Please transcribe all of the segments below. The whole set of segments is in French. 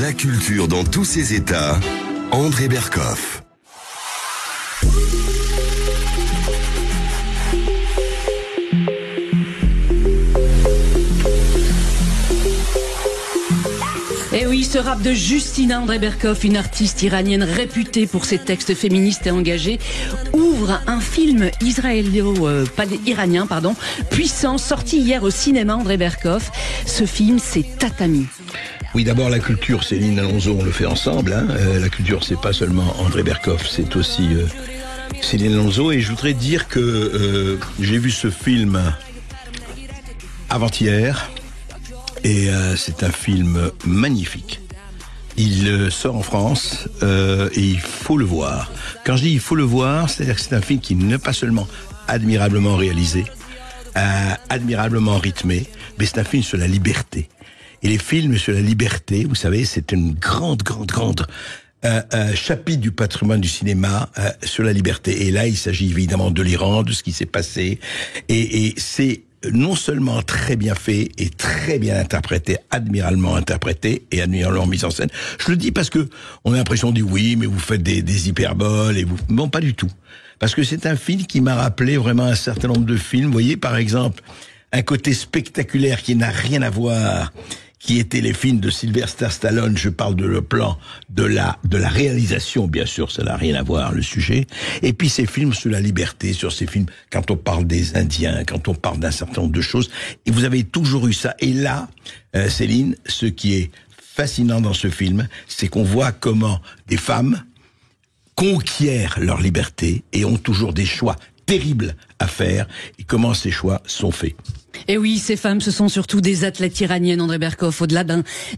La culture dans tous ses états, André Berkoff. Et oui, ce rap de Justina André Berkoff, une artiste iranienne réputée pour ses textes féministes et engagés, ouvre un film iranien, puissant, sorti hier au cinéma. André Berkoff, ce film, c'est Tatami. Oui, d'abord la culture, Céline Alonso, on le fait ensemble. La culture, c'est pas seulement André Berkoff, c'est aussi Céline Alonso. Et je voudrais dire que j'ai vu ce film avant-hier. Et c'est un film magnifique. Il sort en France et il faut le voir. Quand je dis il faut le voir, c'est-à-dire que c'est un film qui n'est pas seulement admirablement réalisé, admirablement rythmé, mais c'est un film sur la liberté. Et les films sur la liberté, vous savez, c'est une grande chapitre du patrimoine du cinéma sur la liberté. Et là, il s'agit évidemment de l'Iran, de ce qui s'est passé. Et c'est non seulement très bien fait et très bien interprété, admiralement interprété et admirablement mis en scène. Je le dis parce que on a l'impression de dire oui, mais vous faites des hyperboles et vous... Non, pas du tout. Parce que c'est un film qui m'a rappelé vraiment un certain nombre de films. Vous voyez, par exemple, un côté spectaculaire qui n'a rien à voir, qui étaient les films de Sylvester Stallone. Je parle de le plan, de la réalisation, bien sûr, ça n'a rien à voir, le sujet. Et puis ces films sur la liberté, sur ces films, quand on parle des Indiens, quand on parle d'un certain nombre de choses. Et vous avez toujours eu ça. Et là, Céline, ce qui est fascinant dans ce film, c'est qu'on voit comment des femmes conquièrent leur liberté et ont toujours des choix terribles à faire, et comment ces choix sont faits. Et oui, ces femmes, ce sont surtout des athlètes iraniennes, André Berkoff. Au-delà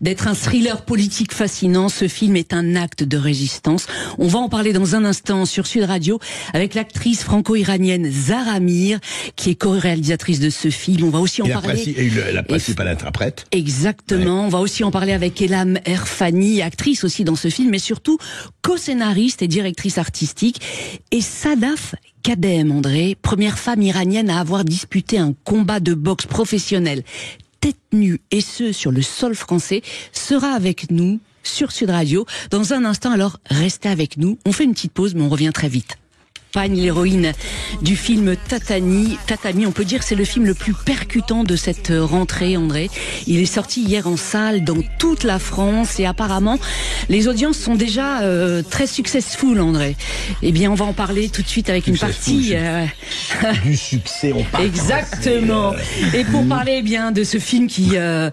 d'être un thriller politique fascinant, ce film est un acte de résistance. On va en parler dans un instant sur Sud Radio avec l'actrice franco-iranienne Zahra Mir, qui est co-réalisatrice de ce film. On va aussi en parler. La principale interprète. Exactement. Ouais. On va aussi en parler avec Elam Erfani, actrice aussi dans ce film, mais surtout co-scénariste et directrice artistique. Et Sadaf Kadem, André, première femme iranienne à avoir disputé un combat de boxe professionnel tête nue, et ce sur le sol français, sera avec nous sur Sud Radio dans un instant. Alors restez avec nous, on fait une petite pause mais on revient très vite. L'héroïne du film Tatami, on peut dire que c'est le film le plus percutant de cette rentrée, André. Il est sorti hier en salle dans toute la France et apparemment les audiences sont déjà très successful, André. Eh bien, on va en parler tout de suite avec une partie du succès. On parle. Exactement. Et pour parler bien de ce film qui a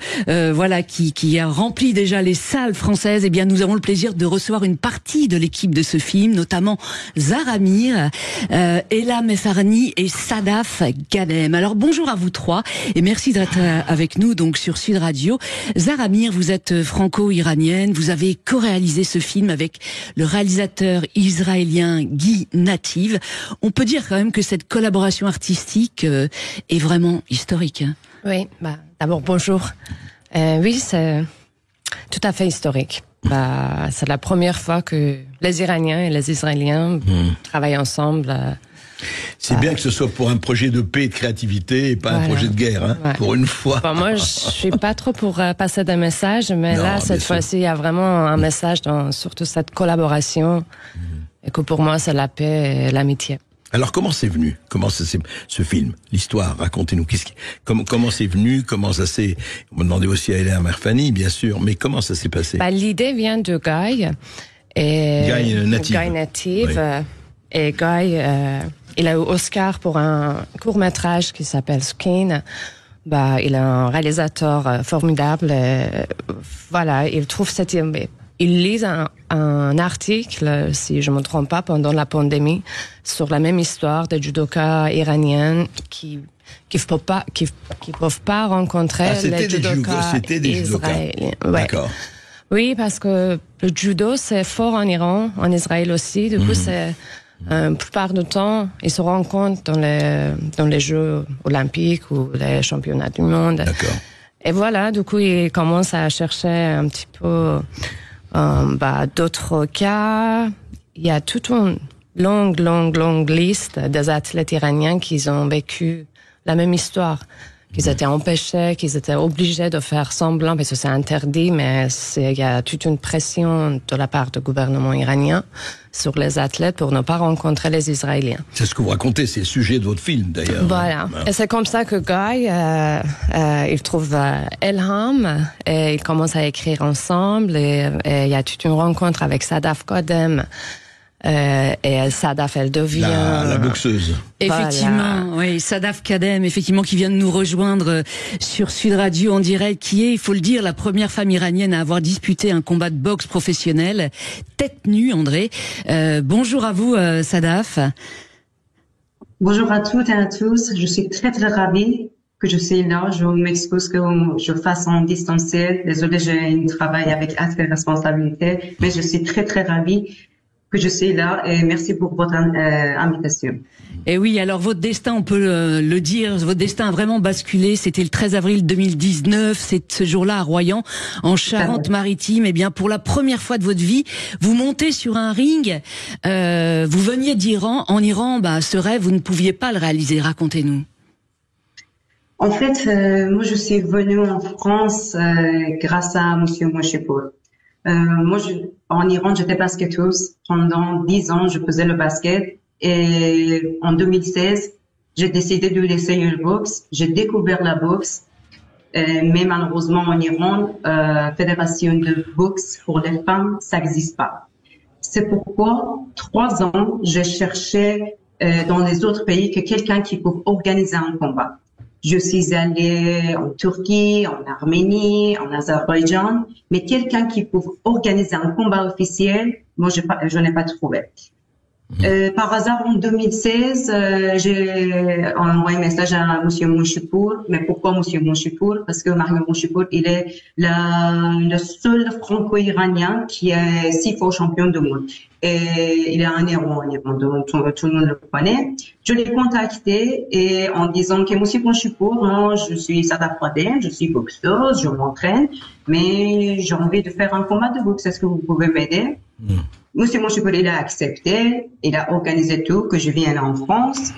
rempli déjà les salles françaises, eh bien, nous avons le plaisir de recevoir une partie de l'équipe de ce film, notamment Zahra Mir, Elam Erfani et Sadaf Kadem. Alors bonjour à vous trois et merci d'être avec nous donc sur Sud Radio. Zahra Mir, vous êtes franco-iranienne, vous avez co-réalisé ce film avec le réalisateur israélien Guy Nativ. On peut dire quand même que cette collaboration artistique est vraiment historique. Oui, d'abord bonjour. Oui, c'est tout à fait historique. C'est la première fois que les Iraniens et les Israéliens travaillent ensemble. C'est bien que ce soit pour un projet de paix et de créativité et pas un projet de guerre, pour une fois. Moi, je suis pas trop pour passer des messages, mais non, là, cette fois-ci, il y a vraiment un message dans surtout cette collaboration, et que pour moi, c'est la paix et l'amitié. Alors comment c'est venu? Comment c'est ce film? L'histoire, racontez-nous. Comment c'est venu? Comment ça s'est... On m'a demandé aussi à Elam Erfani, bien sûr, mais comment ça s'est passé? L'idée vient de Guy. Guy Nativ. Oui. Et Guy, il a eu Oscar pour un court-métrage qui s'appelle Skin. Il est un réalisateur formidable. Il trouve cette... Il lit un article, si je me trompe pas, pendant la pandémie, sur la même histoire des judokas iraniennes qui peuvent pas rencontrer les judokas israéliens. Ouais. D'accord. Oui, parce que le judo, c'est fort en Iran, en Israël aussi. Du coup, c'est, la plupart du temps, ils se rencontrent dans les Jeux olympiques ou les championnats du monde. D'accord. Et voilà, du coup, ils commencent à chercher un petit peu, d'autres cas. Il y a toute une longue liste des athlètes iraniens qui ont vécu la même histoire. qu'ils étaient empêchés, qu'ils étaient obligés de faire semblant, parce que c'est interdit, mais il y a toute une pression de la part du gouvernement iranien sur les athlètes pour ne pas rencontrer les Israéliens. C'est ce que vous racontez, c'est le sujet de votre film d'ailleurs. Voilà. Et c'est comme ça que Guy, il trouve Elham et ils commencent à écrire ensemble et il y a toute une rencontre avec Sadaf Kadem. Et Sadaf, elle devient la boxeuse. Effectivement, voilà. Oui, Sadaf Kadem, effectivement, qui vient de nous rejoindre sur Sud Radio en direct, qui est, il faut le dire, la première femme iranienne à avoir disputé un combat de boxe professionnel, tête nue, André. Bonjour à vous, Sadaf. Bonjour à toutes et à tous. Je suis très ravie que je suis là. Je m'excuse que je fasse en distanciel. Désolée, j'ai un travail avec assez de responsabilités, mais je suis très ravie que je suis là et merci pour votre invitation. Et oui, alors votre destin, on peut le dire, votre destin a vraiment basculé. C'était le 13 avril 2019, c'est ce jour-là à Royan, en Charente-Maritime. Eh bien, pour la première fois de votre vie, vous montez sur un ring. Vous veniez d'Iran. En Iran, ce rêve, vous ne pouviez pas le réaliser. Racontez-nous. En fait, moi, je suis venue en France grâce à Monsieur Moshipour. Moi, en Iran, j'étais basketteuse. Pendant 10 ans, je faisais le basket. Et en 2016, j'ai décidé de laisser le boxe. J'ai découvert la boxe. Mais malheureusement, en Iran, fédération de boxe pour les femmes, ça n'existe pas. C'est pourquoi, 3 ans, j'ai cherché dans les autres pays que quelqu'un qui peut organiser un combat. Je suis allée en Turquie, en Arménie, en Azerbaïdjan, mais quelqu'un qui peut organiser un combat officiel, moi je n'ai pas trouvé. Par hasard, en 2016, j'ai envoyé un message à Monsieur Moshipour. Mais pourquoi Monsieur Moshipour? Parce que Mario Moshipour, il est le seul franco-iranien qui est 6 fois champion du monde. Et il est un héros en Iran, donc tout le monde le connaît. Je l'ai contacté et en disant que Monsieur Moshipour, moi, je suis Sadaf Kadem, je suis boxeuse, je m'entraîne, mais j'ai envie de faire un combat de boxe. Est-ce que vous pouvez m'aider? Monsieur Moshipour, il a accepté, il a organisé tout, que je vienne en France.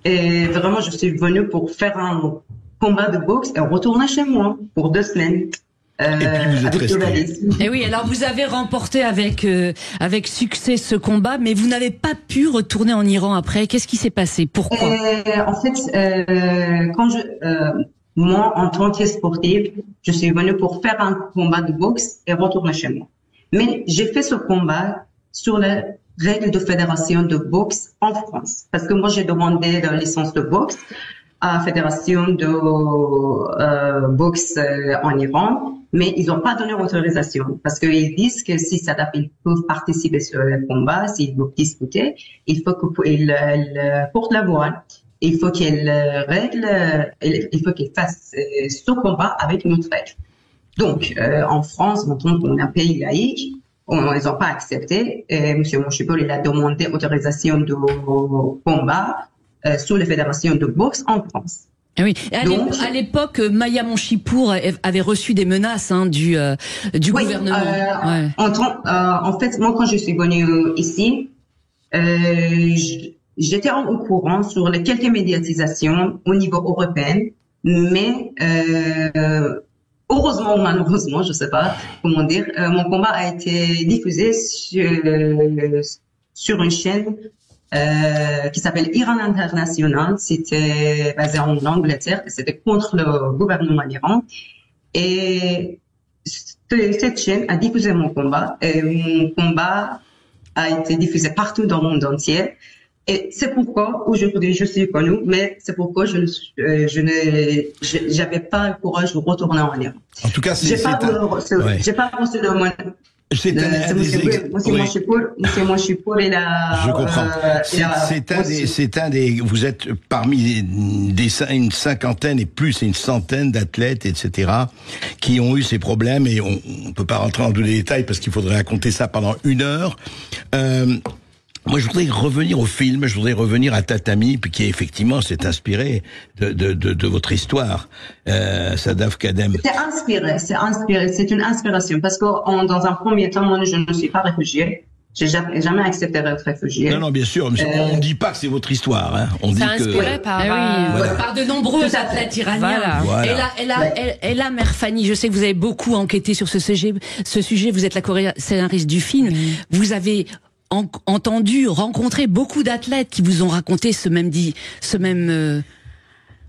Et vraiment, je suis venue pour faire un combat de boxe et retourner chez moi pour 2 semaines. Et puis vous êtes resté. Et oui, alors vous avez remporté avec succès ce combat, mais vous n'avez pas pu retourner en Iran après. Qu'est-ce qui s'est passé? Pourquoi? En fait, moi, en tant que sportive, je suis venue pour faire un combat de boxe et retourner chez moi. Mais j'ai fait ce combat sur les règles de fédération de boxe en France. Parce que moi, j'ai demandé la licence de boxe à la fédération de boxe en Iran, mais ils n'ont pas donné autorisation. Parce qu'ils disent que si Sadaf, ils peuvent participer sur le combat, s'ils veulent discuter, il faut qu'ils portent la voile. Il faut qu'ils fassent ce combat avec une autre règle. Donc, en France, maintenant qu'on est un pays laïque, ils n'ont pas accepté. Et M. Moshipour, il a demandé autorisation de combat sous les fédérations de boxe en France. Oui. À l'époque, Maya Moshipour avait reçu des menaces du gouvernement. Ouais. En fait, moi, quand je suis venue ici, j'étais au courant sur les quelques médiatisations au niveau européen, mais heureusement ou malheureusement, je sais pas comment dire, mon combat a été diffusé sur une chaîne qui s'appelle Iran International. C'était basé en Angleterre, c'était contre le gouvernement iran. Et cette chaîne a diffusé mon combat et mon combat a été diffusé partout dans le monde entier. Et c'est pourquoi aujourd'hui je suis connue, mais c'est pourquoi j'avais pas le courage de retourner en Iran. En tout cas, j'ai pas reçu le monde. Monsieur Moshipour, il a. Je comprends. Vous êtes parmi une cinquantaine et plus, une centaine d'athlètes, etc., qui ont eu ces problèmes et on peut pas rentrer dans tous les détails parce qu'il faudrait raconter ça pendant 1 heure. Moi, je voudrais revenir au film, je voudrais revenir à Tatami, puis qui effectivement s'est inspiré de votre histoire, Sadaf Kadem. C'est inspiré, c'est une inspiration, parce que dans un premier temps, moi, je ne suis pas réfugiée, J'ai jamais accepté d'être réfugiée. Non, bien sûr, mais on ne dit pas que c'est votre histoire. Hein. On dit que... inspiré par, par de nombreux athlètes iraniens. Voilà. Elam Erfani, je sais que vous avez beaucoup enquêté sur ce sujet. Vous êtes la scénariste du film. Vous avez entendu, rencontré beaucoup d'athlètes qui vous ont raconté ce même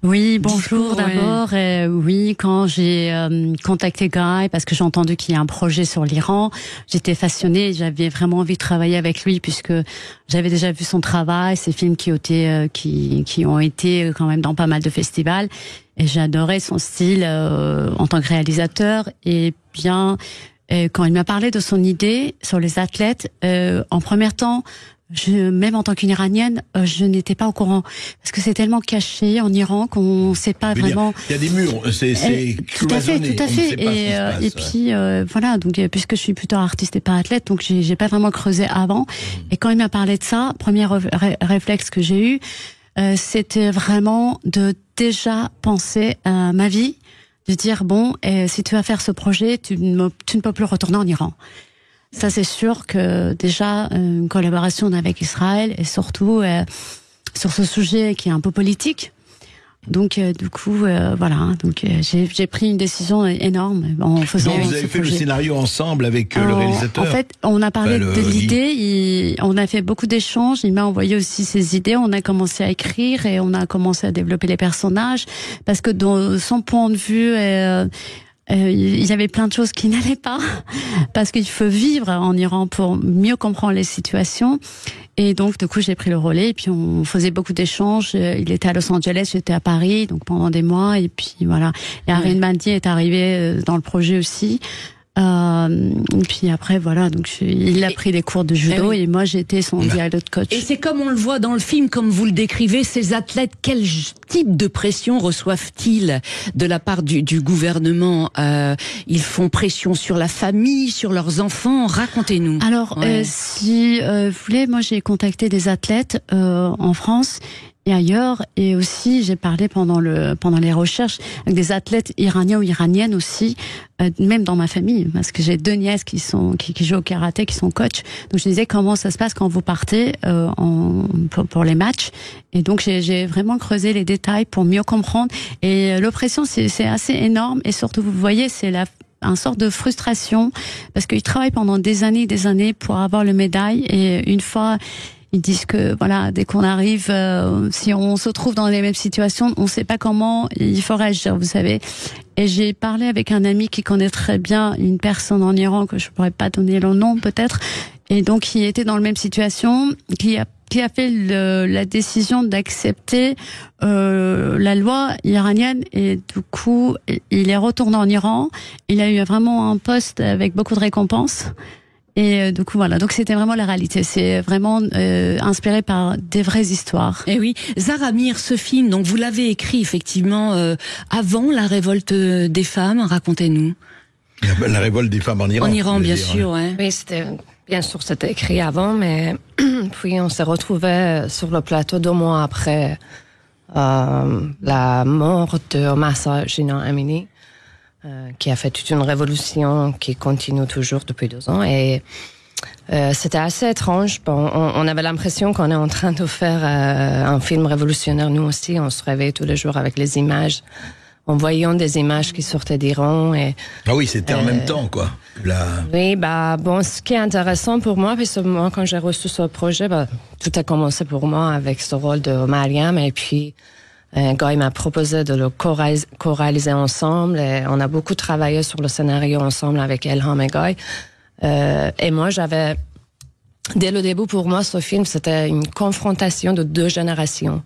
oui, bonjour d'abord. Oui, quand j'ai contacté Guy, parce que j'ai entendu qu'il y a un projet sur l'Iran, j'étais fascinée, j'avais vraiment envie de travailler avec lui puisque j'avais déjà vu son travail, ses films qui ont été quand même dans pas mal de festivals, et j'adorais son style en tant que réalisateur. Et bien, quand il m'a parlé de son idée sur les athlètes, en premier temps, même en tant qu'une Iranienne, je n'étais pas au courant parce que c'est tellement caché en Iran qu'on ne sait pas vraiment. Il y a des murs, c'est cloisonné. Tout à fait. Et puis voilà, donc puisque je suis plutôt artiste et pas athlète, donc j'ai pas vraiment creusé avant. Et quand il m'a parlé de ça, premier réflexe que j'ai eu, c'était vraiment de déjà penser à ma vie, de dire bon, si tu vas faire ce projet, tu ne peux plus retourner en Iran. Ça, c'est sûr que déjà une collaboration avec Israël et surtout sur ce sujet qui est un peu politique. Donc du coup, voilà. Donc j'ai pris une décision énorme en faisant. Donc vous avez fait le scénario ensemble avec le réalisateur. En fait, on a parlé de l'idée. On a fait beaucoup d'échanges. Il m'a envoyé aussi ses idées. On a commencé à écrire et on a commencé à développer les personnages parce que dans son point de vue. Il y avait plein de choses qui n'allaient pas parce qu'il faut vivre en Iran pour mieux comprendre les situations. Et donc, du coup, j'ai pris le relais et puis on faisait beaucoup d'échanges. Il était à Los Angeles, j'étais à Paris, donc pendant des mois. Et puis voilà. Et Arine Bandi est arrivé dans le projet aussi. Et puis après, voilà, donc il a pris des cours de judo et moi j'étais son dialogue coach. Et c'est comme on le voit dans le film, comme vous le décrivez, ces athlètes, quel type de pression reçoivent-ils de la part du gouvernement? Ils font pression sur la famille, sur leurs enfants. Racontez-nous. Alors, si vous voulez, moi j'ai contacté des athlètes en France et ailleurs, et aussi j'ai parlé pendant les recherches avec des athlètes iraniens ou iraniennes aussi, même dans ma famille, parce que j'ai 2 nièces qui jouent au karaté, qui sont coachs. Donc je disais comment ça se passe quand vous partez pour les matchs. Et donc j'ai vraiment creusé les détails pour mieux comprendre. Et l'oppression c'est assez énorme, et surtout vous voyez c'est un sorte de frustration parce qu'ils travaillent pendant des années pour avoir le médaille, et une fois ils disent que voilà, dès qu'on arrive, si on se trouve dans les mêmes situations, on ne sait pas comment il faut réagir, vous savez. Et j'ai parlé avec un ami qui connaît très bien une personne en Iran que je pourrais pas donner le nom peut-être, et donc qui était dans la même situation, qui a fait la décision d'accepter la loi iranienne, et du coup il est retourné en Iran. Il a eu vraiment un poste avec beaucoup de récompenses. Et du coup voilà, donc c'était vraiment la réalité. C'est vraiment inspiré par des vraies histoires. Et oui, Zahra Mir, ce film, donc vous l'avez écrit effectivement avant la révolte des femmes. Racontez-nous. La révolte des femmes en Iran. En Iran, bien sûr. Ouais. Oui, bien sûr, c'était écrit avant, mais puis on s'est retrouvés sur le plateau 2 mois après la mort de Omar Jinan Amini. Qui a fait toute une révolution qui continue toujours depuis 2 ans, et c'était assez étrange. Bon, on avait l'impression qu'on est en train de faire un film révolutionnaire. Nous aussi, on se réveille tous les jours avec les images, en voyant des images qui sortaient d'Iran. Ah oui, c'était en même temps, quoi. Oui, bon, ce qui est intéressant pour moi, parce que moi, quand j'ai reçu ce projet, tout a commencé pour moi avec ce rôle de Mariam, et puis Guy m'a proposé de le co-réaliser ensemble, et on a beaucoup travaillé sur le scénario ensemble avec Elham et Guy. Et moi, dès le début, pour moi, ce film, c'était une confrontation de 2 générations.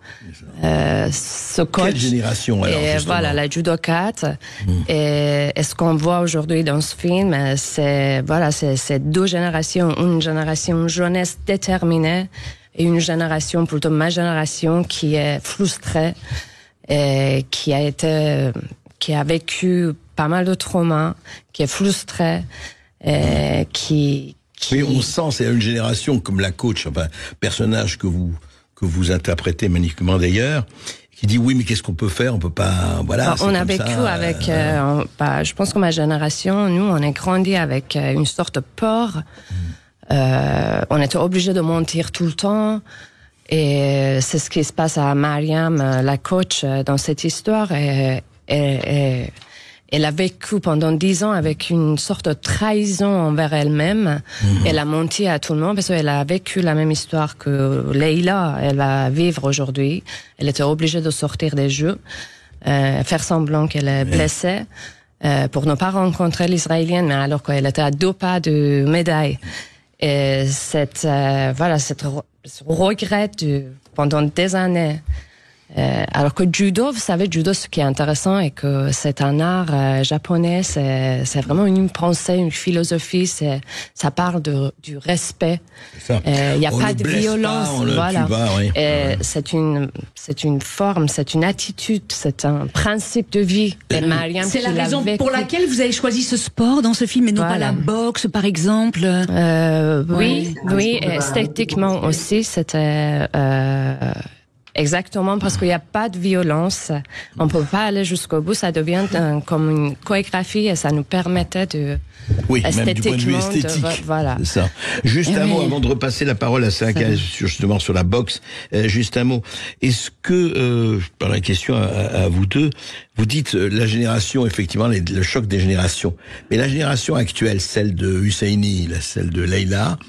Ce coach. Quelle génération, alors, et justement. voilà, la judokate. Et ce qu'on voit aujourd'hui dans ce film, c'est 2 générations. Une génération jeunesse déterminée, et une génération, plutôt ma génération, qui est frustrée, et qui a vécu pas mal de traumas, qui est frustrée, et qui... Oui, on sent, c'est une génération comme la coach, enfin, personnage que vous interprétez magnifiquement d'ailleurs, qui dit oui, mais qu'est-ce qu'on peut faire? On peut pas, voilà. On a vécu avec, je pense que ma génération, nous, on a grandi avec une sorte de peur on était obligé de mentir tout le temps. Et c'est ce qui se passe à Mariam, la coach, dans cette histoire. Et elle a vécu pendant 10 ans avec une sorte de trahison envers elle-même. Elle a menti à tout le monde parce qu'elle a vécu la même histoire que Leïla, elle va vivre aujourd'hui. Elle était obligée de sortir des jeux, faire semblant qu'elle est blessée, pour ne pas rencontrer l'Israélienne, mais alors qu'elle était à 2 pas de médaille. Et cette regret pendant des années. Alors que judo, vous savez, judo, ce qui est intéressant est que c'est un art japonais, c'est vraiment une pensée, une philosophie, ça parle du respect. Il n'y a pas de violence, voilà. C'est une forme, c'est une attitude, c'est un principe de vie. Et Mariam, c'est la raison pour laquelle vous avez choisi ce sport dans ce film et non pas la boxe, par exemple. Oui, esthétiquement aussi, c'était. Exactement, parce qu'il n'y a pas de violence. On peut pas aller jusqu'au bout. Ça devient comme une chorégraphie et ça nous permettait de... Oui, même du point de vue esthétique. Voilà. C'est ça. Juste un mot avant de repasser la parole à Saka, justement sur la boxe. Juste un mot. Est-ce que, par la question à vous deux, vous dites la génération, effectivement, le choc des générations. Mais la génération actuelle, celle de Husseini, celle de Leïla,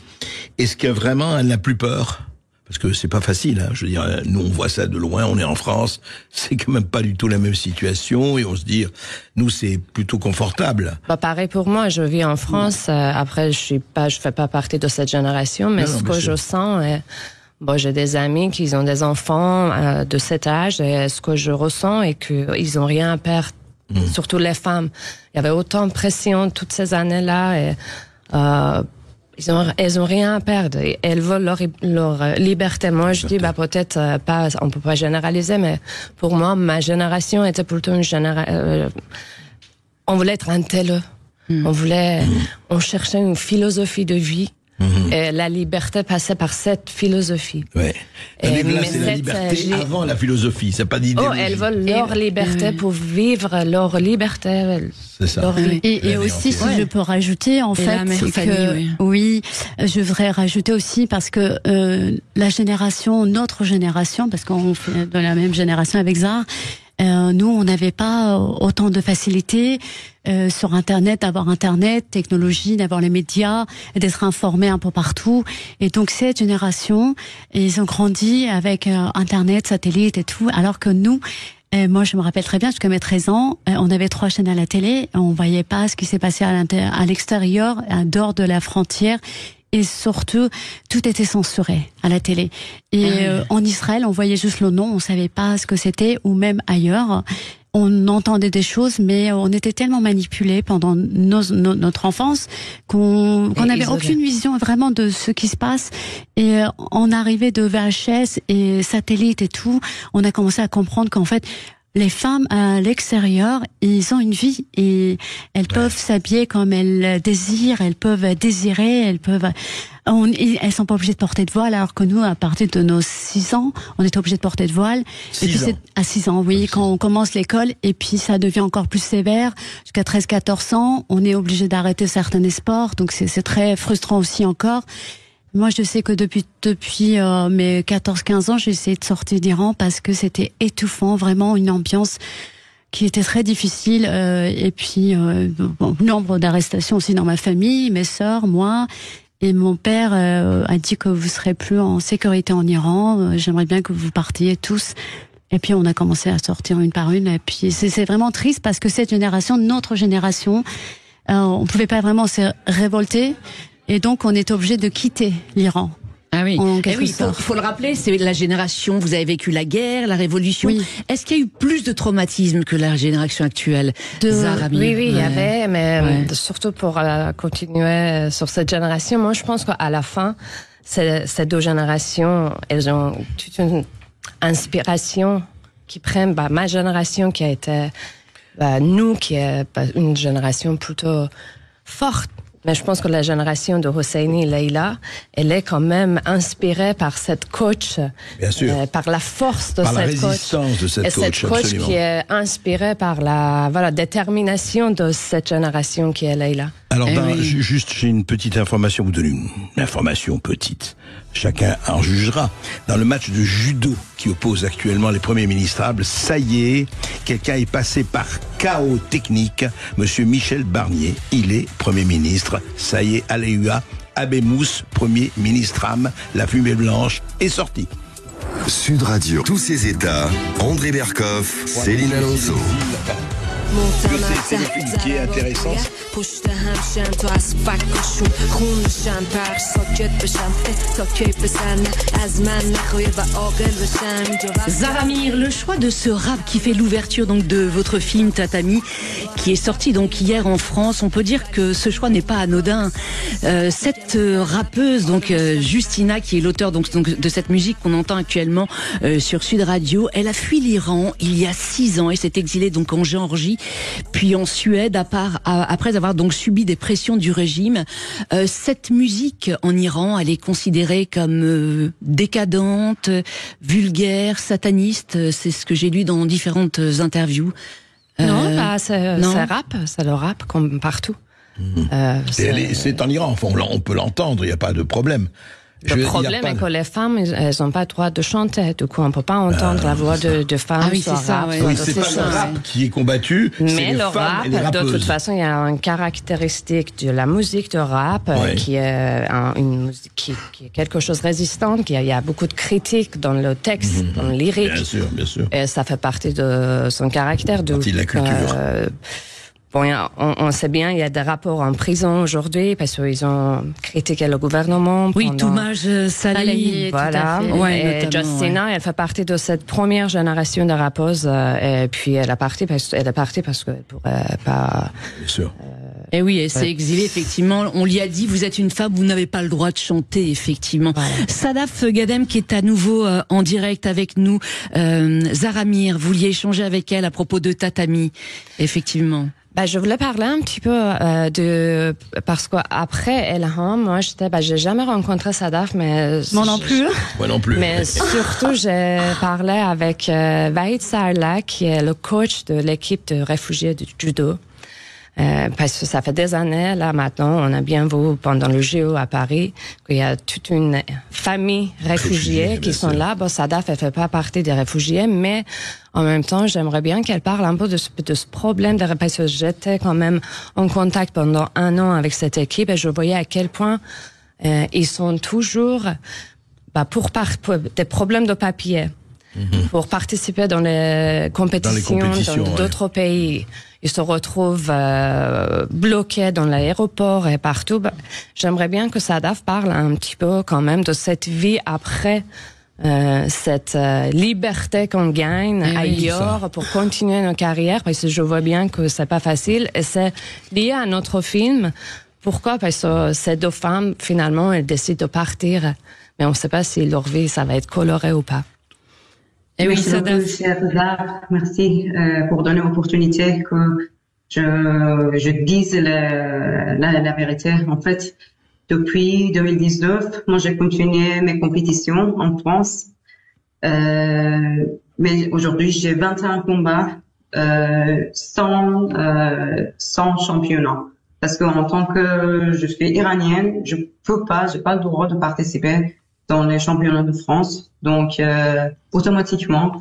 est-ce que vraiment elle n'a plus peur ? Parce que c'est pas facile, hein. Je veux dire, nous on voit ça de loin, on est en France, c'est quand même pas du tout la même situation et on se dit, nous c'est plutôt confortable. Pareil pour moi, je vis en France. Après, je fais pas partie de cette génération, mais ce que je sens, j'ai des amis qui ont des enfants de cet âge et ce que je ressens est qu'ils ont rien à perdre, surtout les femmes. Il y avait autant de pression toutes ces années-là et elles ont rien à perdre. Elles veulent leur liberté. Moi, je dis, peut-être pas, on peut pas généraliser, mais pour moi, ma génération était plutôt une génération, on voulait être un tel. On cherchait une philosophie de vie. Et la liberté passait par cette philosophie. Ouais. Mais là, c'est la liberté avant la philosophie, c'est pas d'idéologie. Elles veulent leur liberté pour vivre leur liberté. C'est ça. Et aussi, si je peux rajouter, en fait, c'est que je voudrais rajouter aussi parce que notre génération, parce qu'on fait de la même génération avec Zahra, nous, on n'avait pas autant de facilité sur Internet, d'avoir Internet, technologie, d'avoir les médias, d'être informés un peu partout. Et donc, cette génération, ils ont grandi avec Internet, satellite et tout, alors que nous, moi, je me rappelle très bien, jusqu'à mes 13 ans, on avait 3 chaînes à la télé, on voyait pas ce qui s'est passé à l'extérieur, dehors de la frontière. Et surtout, tout était censuré à la télé. Et en Israël, on voyait juste le nom, on savait pas ce que c'était, ou même ailleurs. On entendait des choses, mais on était tellement manipulés pendant notre enfance qu'on n'avait aucune vision vraiment de ce qui se passe. Et on arrivait de VHS et satellite et tout, on a commencé à comprendre qu'en fait, les femmes à l'extérieur, ils ont une vie et elles peuvent s'habiller comme elles désirent, elles peuvent désirer, elles sont pas obligées de porter de voile, alors que nous, à partir de nos 6 ans, on était obligés de porter de voile. Et puis c'est à 6 ans, oui, quand on commence l'école, et puis ça devient encore plus sévère. Jusqu'à 13-14 ans, on est obligé d'arrêter certains sports, donc c'est très frustrant aussi encore. Moi, je sais que depuis mes 14-15 ans, j'ai essayé de sortir d'Iran parce que c'était étouffant, vraiment une ambiance qui était très difficile. Et puis, nombre d'arrestations aussi dans ma famille, mes sœurs, moi. Et mon père a dit que vous serez plus en sécurité en Iran. J'aimerais bien que vous partiez tous. Et puis, on a commencé à sortir une par une. Et puis, c'est vraiment triste parce que cette génération, notre génération, on pouvait pas vraiment se révolter. Et donc, on est obligé de quitter l'Iran. Ah oui. Faut le rappeler, c'est la génération, vous avez vécu la guerre, la révolution. Oui. Est-ce qu'il y a eu plus de traumatisme que la génération actuelle? Oui, il y avait, mais surtout pour continuer sur cette génération, moi je pense qu'à la fin, ces 2 générations, elles ont toute une inspiration qui prennent ma génération qui a été, nous qui est une génération plutôt forte. Mais je pense que la génération de Husseini et Leïla, elle est quand même inspirée par cette coach, par la force de cette coach. Résistance de cette coach, et cette coach qui est inspirée par la détermination de cette génération qui est Leïla. Alors, oui. juste, j'ai une petite information, vous donner une information petite. Chacun en jugera. Dans le match de judo qui oppose actuellement les premiers ministrables, ça y est, quelqu'un est passé par chaos technique. Monsieur Michel Barnier, il est Premier ministre. Ça y est, Alléluia. Abemous, Premier ministre-âme, la fumée blanche est sortie. Sud Radio, tous ces États, André Berkoff, Céline Alonso. C'est le film qui est intéressant. Zaramir, le choix de ce rap qui fait l'ouverture donc de votre film Tatami, qui est sorti donc hier en France, on peut dire que ce choix n'est pas anodin. Cette rappeuse donc Justina, qui est l'auteur donc de cette musique qu'on entend actuellement sur Sud Radio, elle a fui l'Iran il y a 6 ans et s'est exilée donc en Géorgie, puis en Suède, après avoir donc subi des pressions du régime. Cette musique en Iran, elle est considérée comme décadente, vulgaire, sataniste. C'est ce que j'ai lu dans différentes interviews. Non, c'est rap, c'est le rap comme partout. C'est en Iran, enfin, on peut l'entendre, il n'y a pas de problème. Le problème est que les femmes, elles n'ont pas le droit de chanter. Du coup, on ne peut pas entendre la voix de femmes. Ah oui, c'est ça. Oui, c'est pas le rap qui est combattu. Mais le rap, de toute façon, il y a une caractéristique de la musique de rap qui est une musique qui est quelque chose de résistant. Il y a beaucoup de critiques dans le texte, dans le lyrique. Bien sûr, bien sûr. Et ça fait partie de son caractère. Partie de la culture. Bon, on sait bien, il y a des rapports en prison aujourd'hui parce qu'ils ont critiqué le gouvernement. Oui, Toumaj Saleh. Voilà. Ouais, et Justina, elle fait partie de cette première génération de rappeuses. Et puis elle est partie parce qu'elle pourrait pas. Bien sûr. Et oui, elle s'est exilée, effectivement. On lui a dit, vous êtes une femme, vous n'avez pas le droit de chanter, effectivement. Voilà. Sadaf Gadem, qui est à nouveau en direct avec nous. Zaramir, vous vouliez échanger avec elle à propos de Tatami, effectivement. Je voulais parler un petit peu parce qu'après Elham, moi j'ai jamais rencontré Sadaf, mais moi non plus. Moi non plus. Mais surtout j'ai parlé avec Vahid Sarla, qui est le coach de l'équipe de réfugiés de judo. Parce que ça fait des années, là, maintenant, on a bien vu pendant le JO à Paris qu'il y a toute une famille réfugiée qui sont là. Bon, Sadaf, elle fait pas partie des réfugiés, mais en même temps, j'aimerais bien qu'elle parle un peu de ce problème, parce que j'étais quand même en contact pendant 1 an avec cette équipe et je voyais à quel point ils sont toujours pour des problèmes de papier. Pour participer dans les compétitions d'autres pays. Ils se retrouvent bloqués dans l'aéroport et partout. J'aimerais bien que Sadaf parle un petit peu quand même de cette vie après cette liberté qu'on gagne ailleurs pour continuer nos carrières, parce que je vois bien que c'est pas facile et c'est lié à notre film. Pourquoi? Parce que ces 2 femmes, finalement, elles décident de partir, mais on ne sait pas si leur vie, ça va être coloré ou pas. Et oui, merci pour donner l'opportunité que je dise la vérité. En fait, depuis 2019, moi j'ai continué mes compétitions en France, mais aujourd'hui j'ai 21 combats sans championnat. Parce que en tant que je suis iranienne, j'ai pas le droit de participer dans les championnats de France. Donc, automatiquement,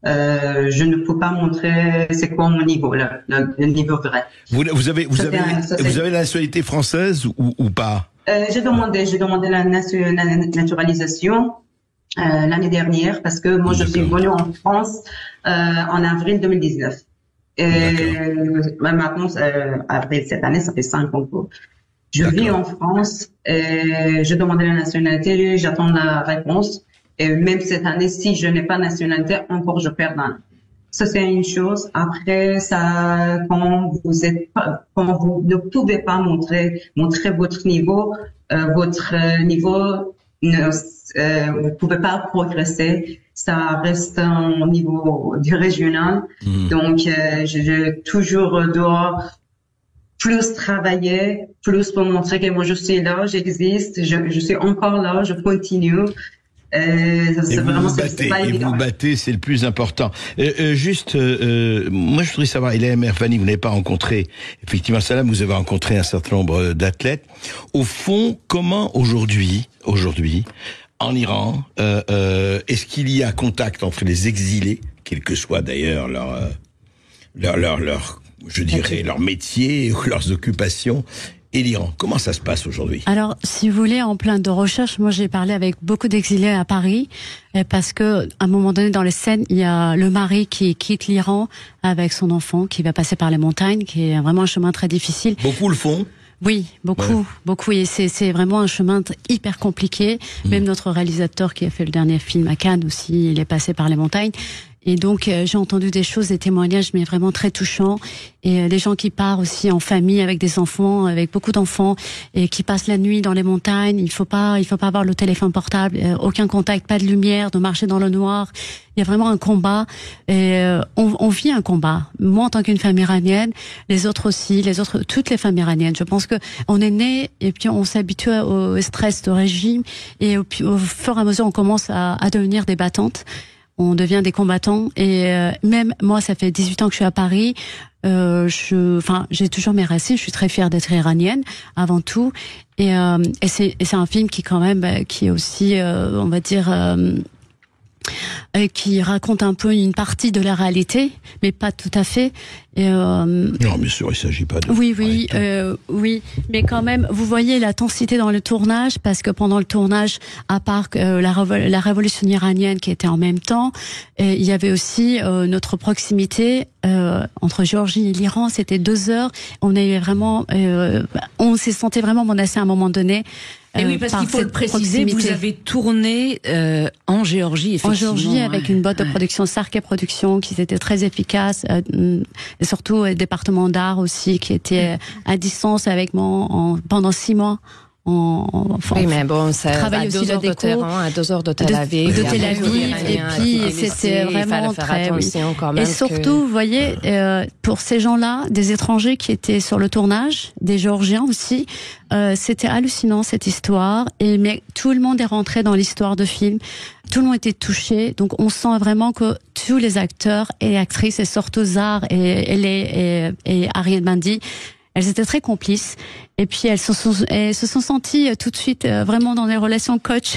je ne peux pas montrer c'est quoi mon niveau, le niveau vrai. Vous avez la nationalité française ou pas? J'ai demandé la naturalisation l'année dernière parce que moi je suis venue en France en avril 2019. Et maintenant, avril cette année, ça fait 5 ans que je vis en France et j'ai demandé la nationalité, j'attends la réponse. Et même cette année, si je n'ai pas de nationalité, encore je perds un. Ça, c'est une chose. Après, ça, quand vous ne pouvez pas montrer votre niveau, vous pouvez pas progresser. Ça reste au niveau du régional. Donc, je toujours dois plus travailler, plus pour montrer que moi je suis là, j'existe, je suis encore là, je continue. Et vous vous battez, c'est le plus important. Moi je voudrais savoir, Ilham Erfani, vous n'avez pas rencontré, effectivement, Salam, vous avez rencontré un certain nombre d'athlètes. Au fond, comment aujourd'hui, en Iran, est-ce qu'il y a contact entre les exilés, quel que soit d'ailleurs leur métier ou leurs occupations, et l'Iran? Comment ça se passe aujourd'hui? Alors, si vous voulez, en plein de recherche, moi j'ai parlé avec beaucoup d'exilés à Paris, parce que à un moment donné dans les scènes, il y a le mari qui quitte l'Iran avec son enfant, qui va passer par les montagnes, qui est vraiment un chemin très difficile. Beaucoup le font? Oui, beaucoup. Et c'est vraiment un chemin hyper compliqué. Même notre réalisateur qui a fait le dernier film à Cannes aussi, il est passé par les montagnes. Et donc, j'ai entendu des choses, des témoignages, mais vraiment très touchants. Et des gens qui partent aussi en famille avec des enfants, avec beaucoup d'enfants, et qui passent la nuit dans les montagnes. Il faut pas avoir le téléphone portable, aucun contact, pas de lumière, de marcher dans le noir. Il y a vraiment un combat. Et on vit un combat. Moi, en tant qu'une femme iranienne, les autres aussi, toutes les femmes iraniennes. Je pense que on est né et puis on s'habitue au stress de régime. Et au fur et à mesure, on commence à devenir des battantes. On devient des combattants, et même moi, ça fait 18 ans que je suis à Paris. J'ai toujours mes racines. Je suis très fière d'être iranienne avant tout, et c'est un film qui quand même, qui est aussi, on va dire, qui raconte un peu une partie de la réalité, mais pas tout à fait. Non, bien sûr, il s'agit pas de... Oui, mais quand même, vous voyez l'intensité dans le tournage, parce que pendant le tournage, à part la révolution iranienne qui était en même temps, il y avait aussi notre proximité entre Géorgie et l'Iran. C'était 2 heures. On s'est senti vraiment menacé à un moment donné. Et oui, parce qu'il faut le préciser, vous avez tourné en Géorgie, effectivement. En Géorgie, avec une boîte de production, Sarkey Productions, qui était très efficace, et surtout un département d'art aussi, qui était à distance avec moi pendant 6 mois. Oui, mais bon, c'est à 2 heures de Téhéran, à 2 heures de Tel Aviv. De Tel Aviv, et puis c'était vraiment très... Et surtout, vous voyez, pour ces gens-là, des étrangers qui étaient sur le tournage, des Géorgiens aussi, c'était hallucinant cette histoire, mais tout le monde est rentré dans l'histoire de film, tout le monde était touché, donc on sent vraiment que tous les acteurs et actrices, et surtout Zar et Ariane Bandi, elles étaient très complices, et puis elles se sont senties tout de suite vraiment dans des relations coach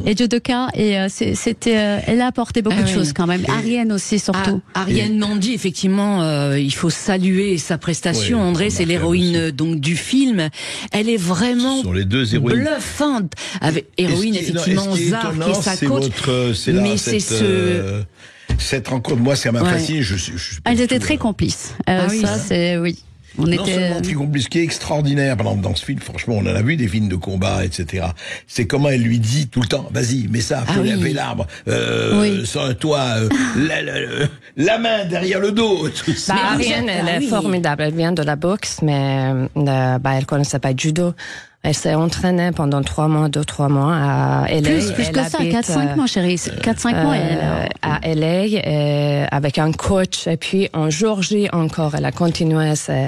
et judoka, et elle a apporté beaucoup de choses quand même. Ariane aussi, surtout. Ariane Bandi, effectivement, il faut saluer sa prestation. Oui, André, c'est l'héroïne donc du film. Elle est vraiment sur les 2 héroïnes bluffante. Avec héroïne, effectivement, Zar qui est sa coach. Mais c'est cette rencontre, moi, ça m'a fasciné. Elles étaient très complices. Ça, c'est oui. Non seulement très complice, ce qui est extraordinaire dans ce film, franchement, on en a vu des films de combat, etc. C'est comment elle lui dit tout le temps, vas-y, mets ça, faut laver l'arbre, sur toi, la main derrière le dos. Tout ça. Ariane, elle est formidable, elle vient de la boxe, mais elle connaissait pas le judo. Elle s'est entraînée pendant 3 mois à LA. Plus que ça, 4-5 mois, chérie. 4-5 mois, à LA, avec un coach. Et puis, en Géorgie encore, elle a continué ses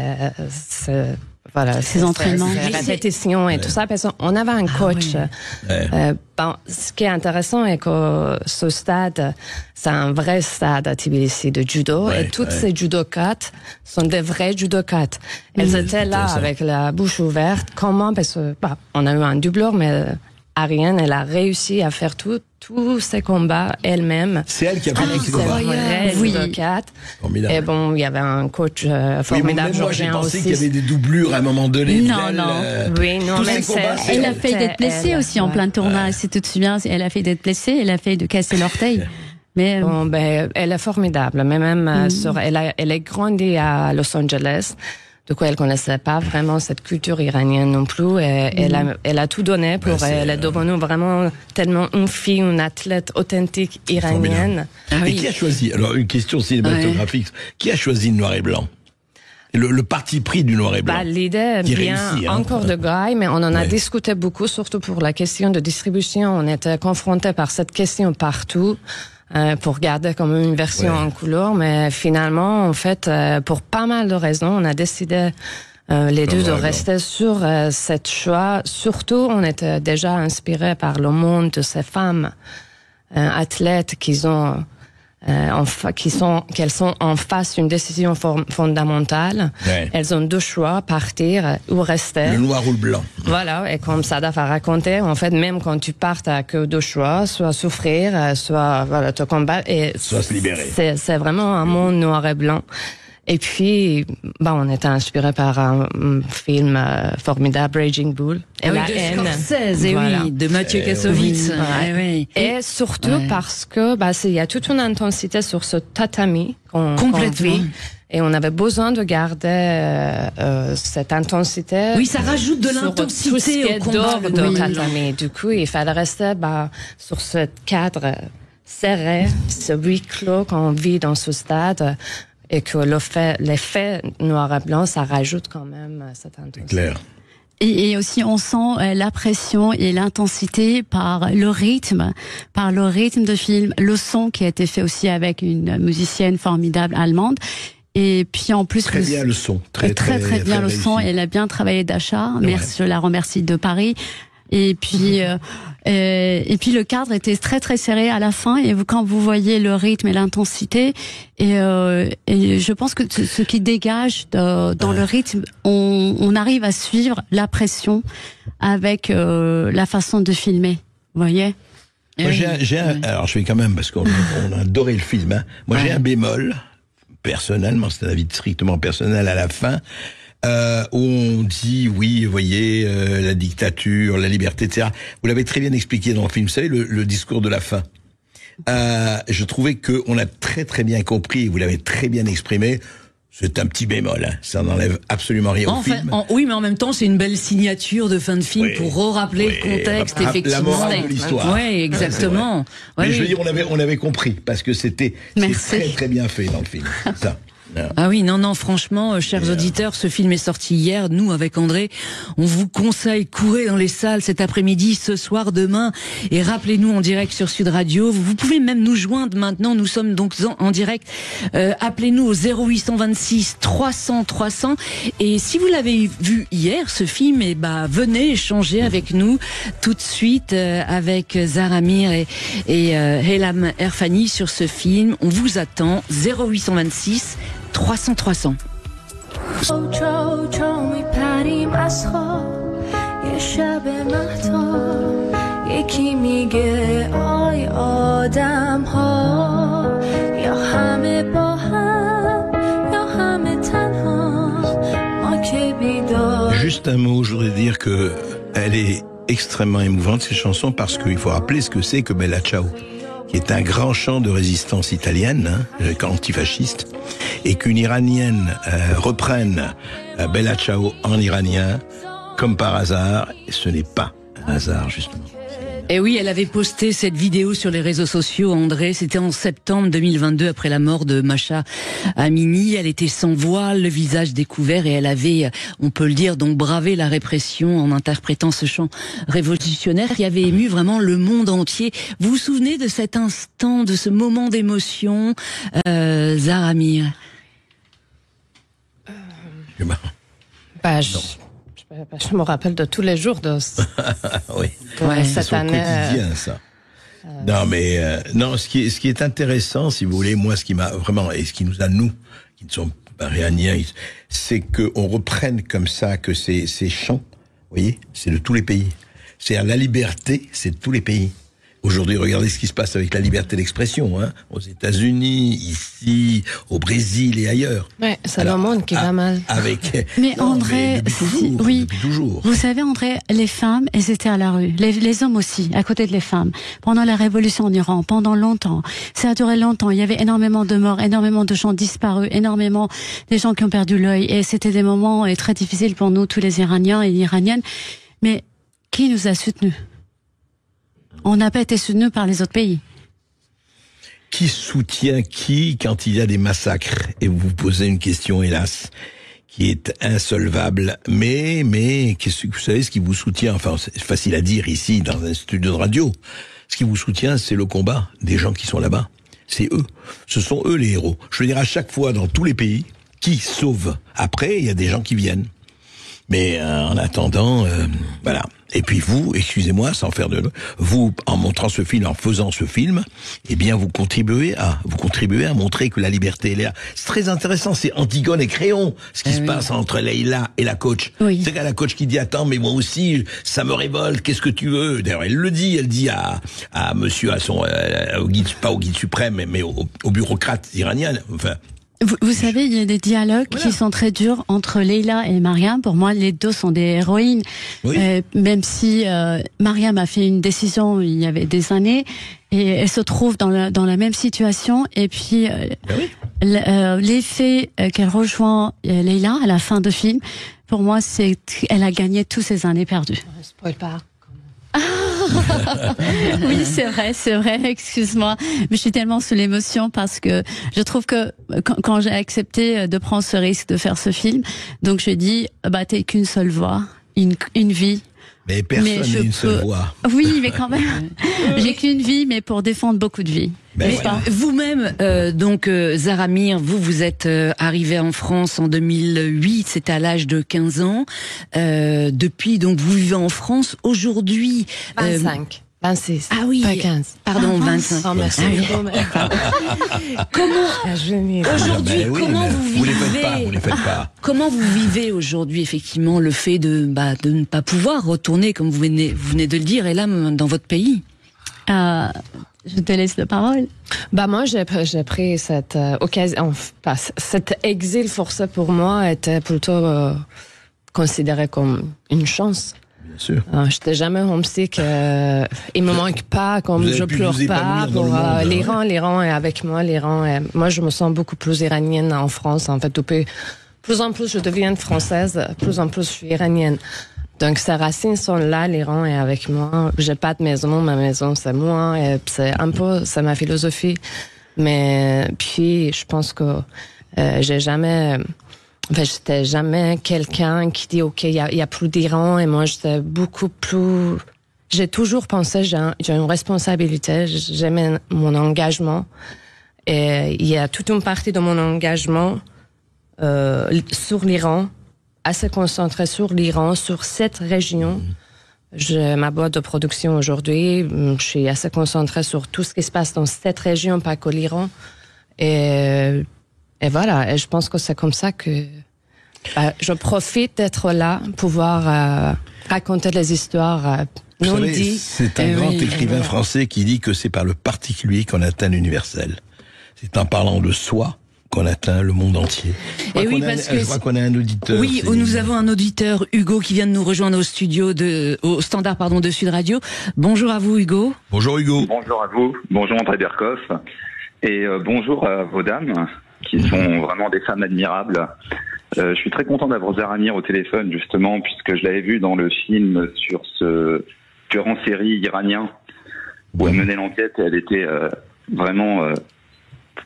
entraînements, ses répétitions et tout ça, parce qu'on avait un coach. Ce qui est intéressant est que ce stade, c'est un vrai stade à Tbilissi de judo, et toutes ces judokates sont des vrais judokates. Elles étaient là avec la bouche ouverte. Comment? Parce que on a eu un doubleur, mais Ariane, elle a réussi à faire tous ces combats elle-même. C'est elle qui a fait les combats. Judokate. Et bon, il y avait un coach formidable géorgien aussi. J'ai pensé qu'il y avait des doublures à un moment donné. Non. Elle a failli d'être blessée aussi en plein tournage, si tu te souviens. Elle a failli d'être blessée, elle a failli de casser l'orteil. Mais elle est formidable. Mais même elle est grandie à Los Angeles. De quoi elle connaissait pas vraiment cette culture iranienne non plus. Elle a tout donné pour elle est devenue vraiment tellement une athlète authentique iranienne. Et qui a choisi, alors une question cinématographique, qui a choisi le noir et blanc? Le parti pris du noir et blanc. L'idée vient encore de Guy, mais on en a discuté beaucoup, surtout pour la question de distribution. On était confrontés par cette question partout. Pour garder comme une version en couleur, mais finalement, en fait, pour pas mal de raisons, on a décidé les deux de rester sur cette choix. Surtout, on était déjà inspiré par le monde de ces femmes athlètes qu'elles sont en face d'une décision fondamentale. Ouais. Elles ont deux choix, partir ou rester. Le noir ou le blanc. Voilà, et comme Sadaf a raconté, en fait, même quand tu pars, t'as que deux choix, soit souffrir, soit te combattre, et soit se libérer. C'est vraiment un monde noir et blanc. Et puis, on était inspiré par un film formidable, Raging Bull. Et la haine. Scorsese, voilà. De Mathieu Kassovitz. Oui. Et surtout parce que il y a toute une intensité sur ce tatami qu'on vit. Et on avait besoin de garder cette intensité. Oui, ça rajoute de l'intensité au combat de tatami. Du coup, il fallait rester sur ce cadre serré, ce huis clos qu'on vit dans ce stade. Et que l'effet noir et blanc, ça rajoute quand même cette intensité. C'est clair. Et aussi, on sent la pression et l'intensité par le rythme de film, le son qui a été fait aussi avec une musicienne formidable allemande. Et puis en plus très bien le son, très bien le son. Elle a bien travaillé d'achat. Merci, je la remercie de Paris. Et puis le cadre était très très serré à la fin. Et quand vous voyez le rythme et l'intensité, et je pense que ce qui dégage dans le rythme, on arrive à suivre la pression avec la façon de filmer. Vous voyez? Moi, alors je vais quand même parce qu'on a adoré le film. Hein. Moi, j'ai un bémol personnellement, c'est un avis strictement personnel à la fin. Où on dit, oui, vous voyez, la dictature, la liberté, etc. Vous l'avez très bien expliqué dans le film. Vous savez, le discours de la fin. Je trouvais qu'on a très très bien compris, vous l'avez très bien exprimé. C'est un petit bémol, hein. Ça n'enlève absolument rien au film. Oui, mais en même temps, c'est une belle signature de fin de film pour rappeler le contexte, effectivement. La morale de l'histoire. Oui, exactement. Mais je veux dire, on avait compris, parce que c'est très très bien fait dans le film. Ça. Ah oui, non, franchement, chers auditeurs, ce film est sorti hier. Nous, avec André, on vous conseille, courez dans les salles cet après-midi, ce soir, demain, et rappelez-nous en direct sur Sud Radio. Vous pouvez même nous joindre maintenant, nous sommes donc en direct. Appelez-nous au 0826 300 300. Et si vous l'avez vu hier, ce film, venez échanger avec nous tout de suite avec Zahra Amir et Elam Erfani sur ce film. On vous attend, 0826 300 300. Juste un mot, je voudrais dire que elle est extrêmement émouvante, cette chanson, parce qu'il faut rappeler ce que c'est que Bella Ciao, qui est un grand chant de résistance italienne, antifasciste, et qu'une Iranienne reprenne Bella Ciao en iranien, comme par hasard, et ce n'est pas un hasard, justement. Et oui, elle avait posté cette vidéo sur les réseaux sociaux, André. C'était en septembre 2022, après la mort de Masha Amini. Elle était sans voile, le visage découvert, et elle avait, on peut le dire, donc bravé la répression en interprétant ce chant révolutionnaire qui avait ému vraiment le monde entier. Vous vous souvenez de cet instant, de ce moment d'émotion, Zahra Amir? Je me rappelle de tous les jours de oui. Cette année. Quotidien, ça. Non, mais ce qui est intéressant, si vous voulez, moi, ce qui m'a vraiment, et ce qui nous a, nous, qui ne sommes pas iraniens, c'est qu'on reprenne comme ça que ces chants, vous voyez, c'est de tous les pays. C'est-à-dire la liberté, c'est de tous les pays. Aujourd'hui, regardez ce qui se passe avec la liberté d'expression, aux États-Unis, ici, au Brésil et ailleurs. Ouais, c'est le monde qui va mal. Mais André, depuis toujours. Vous savez, André, les femmes, elles étaient à la rue. Les hommes aussi, à côté de les femmes. Pendant la révolution en Iran, pendant longtemps. Ça a duré longtemps. Il y avait énormément de morts, énormément de gens disparus, énormément des gens qui ont perdu l'œil. Et c'était des moments très difficiles pour nous, tous les Iraniens et Iraniennes. Mais qui nous a soutenus? On n'a pas été soutenu par les autres pays. Qui soutient qui quand il y a des massacres? Et vous vous posez une question, hélas, qui est insolvable. Mais, vous savez ce qui vous soutient? Enfin, c'est facile à dire ici, dans un studio de radio. Ce qui vous soutient, c'est le combat des gens qui sont là-bas. C'est eux. Ce sont eux les héros. Je veux dire, à chaque fois, dans tous les pays, qui sauvent? Après, il y a des gens qui viennent. Mais en attendant, voilà. Et puis vous, excusez-moi, sans faire de... Vous, en montrant ce film, en faisant ce film, eh bien, vous contribuez à montrer que la liberté est là. C'est très intéressant, c'est Antigone et Créon, ce qui se passe entre Leïla et la coach. Oui. C'est qu'à la coach qui dit, attends, mais moi aussi, ça me révolte, qu'est-ce que tu veux? D'ailleurs, elle dit à monsieur, au guide, pas au guide suprême, mais au bureaucrate iranien, enfin... Vous savez, il y a des dialogues qui sont très durs entre Leïla et Mariam. Pour moi, les deux sont des héroïnes. Oui. Même si Mariam a fait une décision il y avait des années, et elle se trouve dans la même situation. Et puis, l'effet qu'elle rejoint Leïla à la fin du film, pour moi, c'est qu'elle a gagné toutes ces années perdues. Spoil pas. Oui, c'est vrai, excuse-moi. Mais je suis tellement sous l'émotion parce que je trouve que quand j'ai accepté de prendre ce risque de faire ce film, donc je dis, t'es qu'une seule voix, une vie. Mais personne n'a une seule voix. Oui, mais quand même, j'ai qu'une vie, mais pour défendre beaucoup de vies. Mais vous-même, donc Zaramir, vous êtes arrivé en France en 2008, c'était à l'âge de 15 ans. Depuis, donc vous vivez en France aujourd'hui. 25. 26. Ah oui. Pas 15. Pardon, 25. Oh, merci. Aujourd'hui, comment vous les vivez? faites pas. Comment vous vivez aujourd'hui, effectivement, le fait de ne pas pouvoir retourner, comme vous venez de le dire, et là, dans votre pays? Je te laisse la parole. Moi, j'ai pris cette occasion. Cet exil forcé pour moi était plutôt considéré comme une chance. Bien sûr. J'étais jamais homesick. Il me manque pas, comme je pleure pas. Pour l'Iran est avec moi. Moi, je me sens beaucoup plus iranienne en France. En fait, plus en plus, je deviens française. Plus en plus, je suis iranienne. Donc, ces racines sont là, l'Iran est avec moi. J'ai pas de maison, ma maison, c'est moi. Et c'est ma philosophie. Mais, puis, je pense que, j'étais jamais quelqu'un qui dit, OK, il y a plus d'Iran. Et moi, j'étais beaucoup plus, j'ai toujours pensé, j'ai une responsabilité. J'aime mon engagement. Et il y a toute une partie de mon engagement, sur l'Iran, assez concentré sur l'Iran, sur cette région. J'ai ma boîte de production aujourd'hui. Je suis assez concentrée sur tout ce qui se passe dans cette région, pas que l'Iran. Et voilà. Et je pense que c'est comme ça que je profite d'être là, pouvoir raconter les histoires non dites. C'est un grand écrivain français qui dit que c'est par le particulier qu'on atteint l'universel. C'est en parlant de soi qu'on atteint le monde entier. Je crois qu'on a un auditeur. Oui, nous avons un auditeur, Hugo, qui vient de nous rejoindre au studio au standard de Sud Radio. Bonjour à vous, Hugo. Bonjour, Hugo. Bonjour à vous. Bonjour, André Berkoff. Et bonjour à vos dames, qui sont vraiment des femmes admirables. Je suis très content d'avoir Zaramir au téléphone, justement, puisque je l'avais vu dans le film sur ce tueur en série iranien, où elle menait l'enquête, et elle était vraiment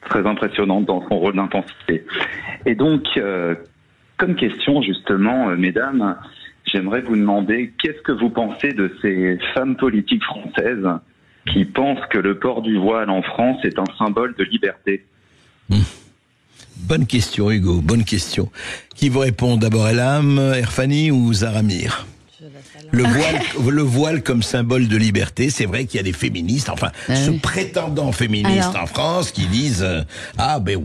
très impressionnante dans son rôle d'intensité. Et donc, comme question, justement, mesdames, j'aimerais vous demander, qu'est-ce que vous pensez de ces femmes politiques françaises qui pensent que le port du voile en France est un symbole de liberté? Bonne question, Hugo, bonne question. Qui vous répond d'abord, Elam, Erfani ou Zaramir? Le voile comme symbole de liberté, c'est vrai qu'il y a des féministes, se prétendant féministes en France, qui disent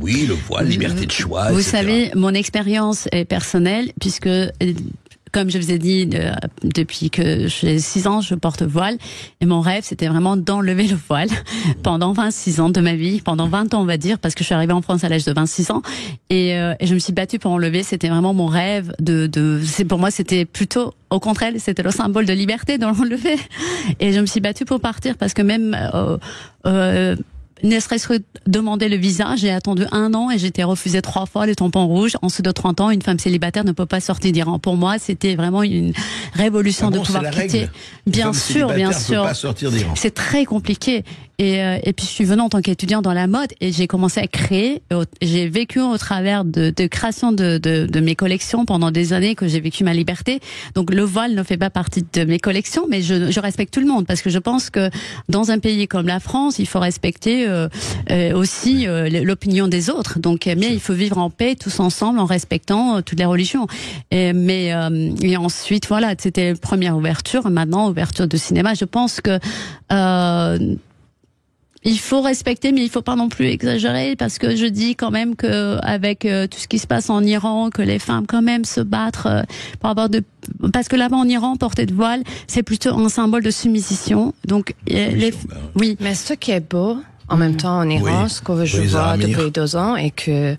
oui, le voile, liberté de choix. Vous etc. savez, mon expérience est personnelle, puisque, comme je vous ai dit, depuis que j'ai 6 ans, je porte voile. Et mon rêve, c'était vraiment d'enlever le voile pendant 26 ans de ma vie, pendant 20 ans, on va dire, parce que je suis arrivée en France à l'âge de 26 ans. Et je me suis battue pour enlever. C'était vraiment mon rêve pour moi, c'était plutôt, au contraire, c'était le symbole de liberté de l'enlever. Et je me suis battue pour partir parce que même, ne serait-ce que demander le visa, j'ai attendu 1 an et j'ai été refusée 3 fois le tampon rouge. En dessous de 30 ans, une femme célibataire ne peut pas sortir d'Iran. Pour moi, c'était vraiment une révolution de pouvoir quitter. Bien sûr, bien sûr. Peut pas sortir d'Iran. C'est très compliqué. Et puis je suis venue en tant qu'étudiante dans la mode et j'ai commencé à créer. J'ai vécu au travers de création de mes collections pendant des années que j'ai vécu ma liberté. Donc le voile ne fait pas partie de mes collections, mais je respecte tout le monde parce que je pense que dans un pays comme la France, il faut respecter aussi l'opinion des autres. Donc, mais il faut vivre en paix tous ensemble en respectant toutes les religions. Et ensuite, voilà, c'était première ouverture. Maintenant, ouverture de cinéma. Je pense que il faut respecter, mais il faut pas non plus exagérer, parce que je dis quand même que avec tout ce qui se passe en Iran, que les femmes quand même se battent parce que là-bas en Iran, porter de voile, c'est plutôt un symbole de soumission. Donc oui. Mais ce qui est beau en même temps en Iran, ce que je vois depuis 2 ans, est que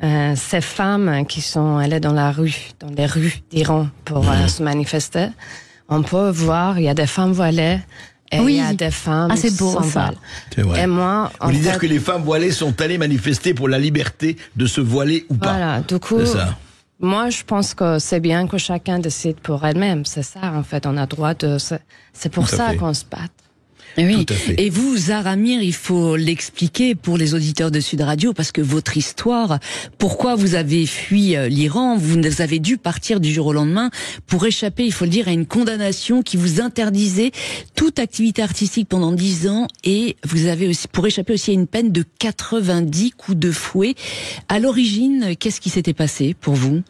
ces femmes qui sont allées dans les rues d'Iran pour se manifester, on peut voir, il y a des femmes voilées. Et il y a des femmes c'est beau, sans voile. C'est vrai. Et moi, vous voulez dire que les femmes voilées sont allées manifester pour la liberté de se voiler ou pas. Voilà, du coup, moi je pense que c'est bien que chacun décide pour elle-même. C'est ça, en fait, on a droit de... C'est pour ça qu'on se bat. Oui. Et vous, Zahra Amir, il faut l'expliquer pour les auditeurs de Sud Radio, parce que votre histoire, pourquoi vous avez fui l'Iran, vous avez dû partir du jour au lendemain pour échapper, il faut le dire, à une condamnation qui vous interdisait toute activité artistique pendant 10 ans, et vous avez aussi, pour échapper aussi à une peine de 90 coups de fouet. À l'origine, qu'est-ce qui s'était passé pour vous?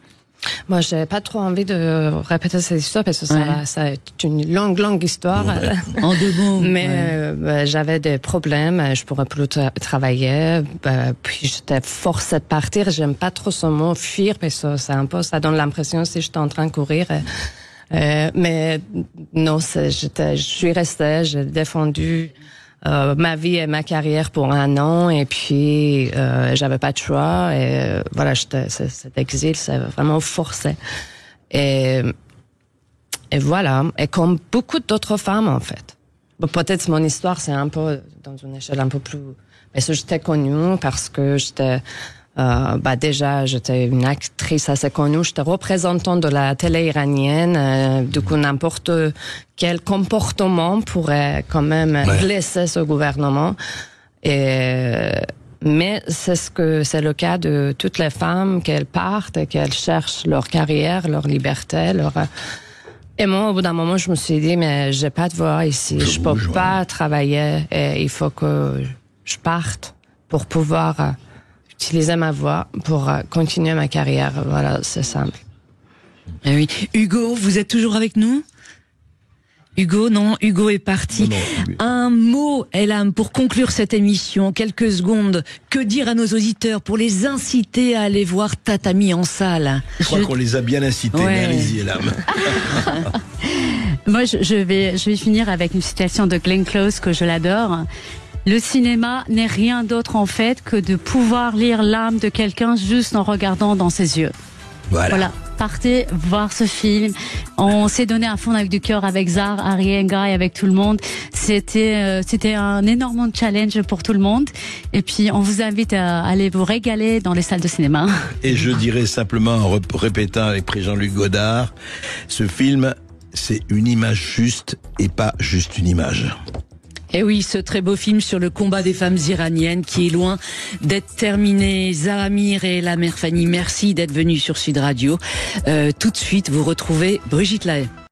Moi, j'ai pas trop envie de répéter cette histoire parce que ça est une longue histoire. Ouais. En 2 mots. Mais j'avais des problèmes, je pourrais plus travailler. Puis j'étais forcée de partir. J'aime pas trop ce mot fuir parce que c'est un peu, ça donne l'impression si j'étais en train de courir. Mais non, je suis restée, j'ai défendu ma vie et ma carrière pour 1 an, et puis j'avais pas de choix, et voilà, cet exil, c'est vraiment forcé. Et voilà, et comme beaucoup d'autres femmes en fait. Bon, peut-être mon histoire c'est un peu dans une échelle un peu plus, mais j'étais connue parce que j'étais déjà, j'étais une actrice assez connue, j'étais représentante de la télé iranienne, du coup, n'importe quel comportement pourrait quand même blesser ce gouvernement. Mais c'est le cas de toutes les femmes, qu'elles partent et qu'elles cherchent leur carrière, leur liberté, Et moi, au bout d'un moment, je me suis dit, mais j'ai pas de voix ici, je peux pas travailler, et il faut que je parte pour pouvoir utiliser ma voix pour continuer ma carrière. Voilà, c'est simple. Eh oui. Hugo, vous êtes toujours avec nous? Hugo, non, Hugo est parti. Non. Un mot, Elam, pour conclure cette émission, quelques secondes. Que dire à nos auditeurs pour les inciter à aller voir Tatami en salle? Je crois qu'on les a bien incités, mais allez-y, Elam. Moi, je vais finir avec une citation de Glenn Close que je l'adore. Le cinéma n'est rien d'autre en fait que de pouvoir lire l'âme de quelqu'un juste en regardant dans ses yeux. Voilà. Partez voir ce film. On s'est donné à fond avec du cœur avec Zahra, Arienga et avec tout le monde. C'était un énorme challenge pour tout le monde. Et puis on vous invite à aller vous régaler dans les salles de cinéma. Et je dirais simplement en répétant avec Jean-Luc Godard, ce film, c'est une image juste et pas juste une image. Et oui, ce très beau film sur le combat des femmes iraniennes qui est loin d'être terminé. Zahra Amir et Elam Erfani, merci d'être venus sur Sud Radio. Tout de suite, vous retrouvez Brigitte Lahaie.